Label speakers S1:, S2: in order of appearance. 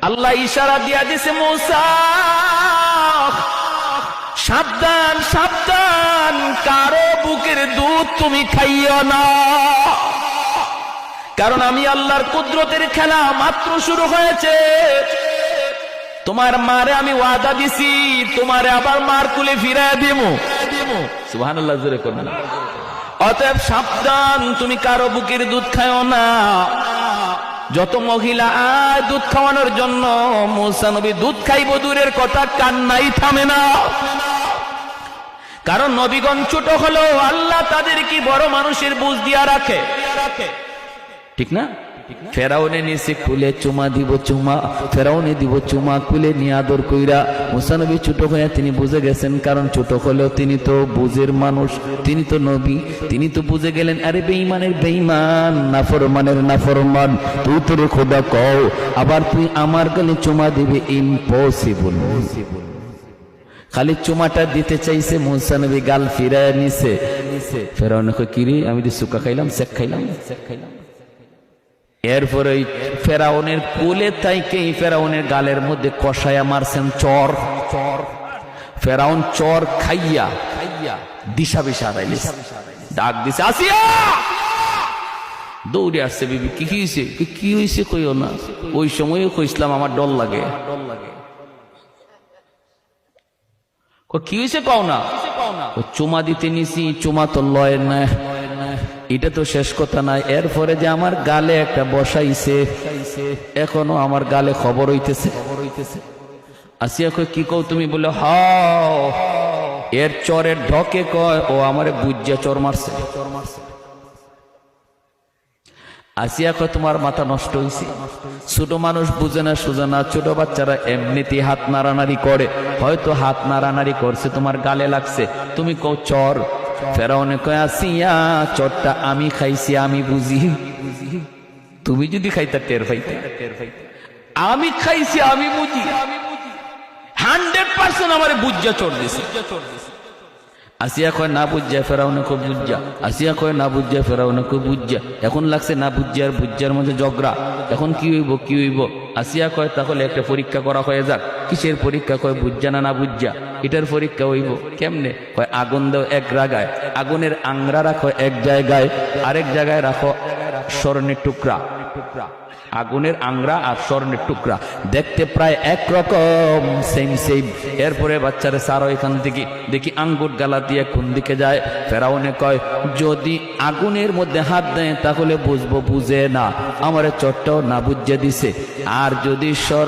S1: আল্লাহ ইশারা দিয়া দিছে, মূসা সাবধান সাবধান, কারো বুকের দুধ তুমি খাইও না, কারণ আমি আল্লাহর কুদরতের খেলা মাত্র শুরু হয়েছে। তোমার মারে আমি ওয়াদা দিছি, তোমারে আবার মার কুলে ফিরায় দিব। সুবহানাল্লাহ, জোরে করুন। অতএব সাবধান, তুমি কারো বুকের দুধ খাও না। যত মহিলা আয় দুধ খাওয়ানোর জন্য, মূসা নবী দুধ খাইব দূরের কথা, কান্নাই থামে না। কারণ নবীগণ ছোট হলেও আল্লাহ তাদের কি বড় মানুষের বুঝ দিয়া রাখে, ঠিক না? ফেরাউনে নিচে কুলে চুমা দিব, চুমা ফেরাউনে দিব চুমা, কুলে নিয়ে আদর কইরা। মূসা নবী ছোট হয়ে তিনি বুঝে গেছেন, কারণ ছোট হলেও তিনি তো বুঝের মানুষ, তিনি তো নবী, তিনি তো বুঝে গেলেন, আরে বেঈমানের বেঈমান, নাফরমানের নাফরমান, তুই তোর খোদা কও, আবার তুই আমার গালে চুমা দিবে, ইম্পসিবল। খালি চুমাটা দিতে চাইছে, মূসা নবী গাল ফিরায় নিছে। ফেরাউনে কই, কিরে আমি তো সুকা খাইলাম, শেখ খাইলাম। এরপরে ফেরাউনের কোলে তাইকে ফেরাউনের গালের মধ্যে কষায়া মারছেন চর। ফেরাউন চর খাইয়া দিশা বিশা হারাইলে, ডাক দিছে, আসিয়া। দৌড়ে আসছে, বিবি কি হয়েছে, কি হয়েছে কইও না। ওই সময় কইছিলাম আমার ডর লাগে। কি হয়েছে কও না। চুমা দিতে নিছি, চুমা তো লয় না, এটা তো শেষ কথা নাই। এরপরে যে আমার গালে একটা বসাইছে, এখনো আমার গালে খবর হইতেছে। আসিয়া কই, কি কও তুমি? বলে হ, এর চরের ঢকে কয় ও আমারে বুঝিয়া চর মারছে। আসিয়া কয়, তোমার মাথা নষ্ট হয়েছে। ছোট মানুষ বুঝে না, সুঝে না। ছোট বাচ্চারা এমনিতেই হাত নাড়ানাড়ি করে, হয়তো হাত নাড়ানাড়ি করছে, তোমার গালে লাগছে, তুমি কও চর। ফেরাউনে কয়, আসিয়া চরটা আমি খাইছি, আমি বুঝি। তুমি যদি খাইতা টের পাইতে। আমি খাইছি, আমি বুঝি, 100% আমারে বুঝিয়া চর দিছে। আসিয়া কয়, না বুঝিয়া। ফেরাউনে কয়, বুঝিয়া। আসিয়া কয়, না বুঝিয়া। ফেরাউনে কয়, বুঝিয়া। এখন লাগছে না বুঝিয়া আর বুঝিয়ার মধ্যে ঝগড়া। এখন কি হইব, কি হইব? আসিয়া কয়, তাহলে একটা পরীক্ষা করা হয়ে যাক। কিসের পরীক্ষা? কয়, বুঝিয়া না বুঝিয়া, এটার পরীক্ষা হইব। কেমনে? কয়, আগুন দাও এক জায়গায়, আগুনের আংরা রাখো এক জায়গায়, আরেক জায়গায় রাখো স্বর্ণের টুকরা। আগুনের আংরা আর স্বর্ণের টুকরা দেখতে প্রায় একরকম, সেম সেম। এরপরে বাচ্চারা সারো এখান থেকে, দেখি আঙ্গুর গালা দিয়ে কোন দিকে যায়। ফেরাউনে কয়, যদি আগুনের মধ্যে হাত দেয় তাহলে বুঝবো, বুঝে না, আমার চটটাও না বুঝিয়ে দিছে। আর যদি স্বর্ণ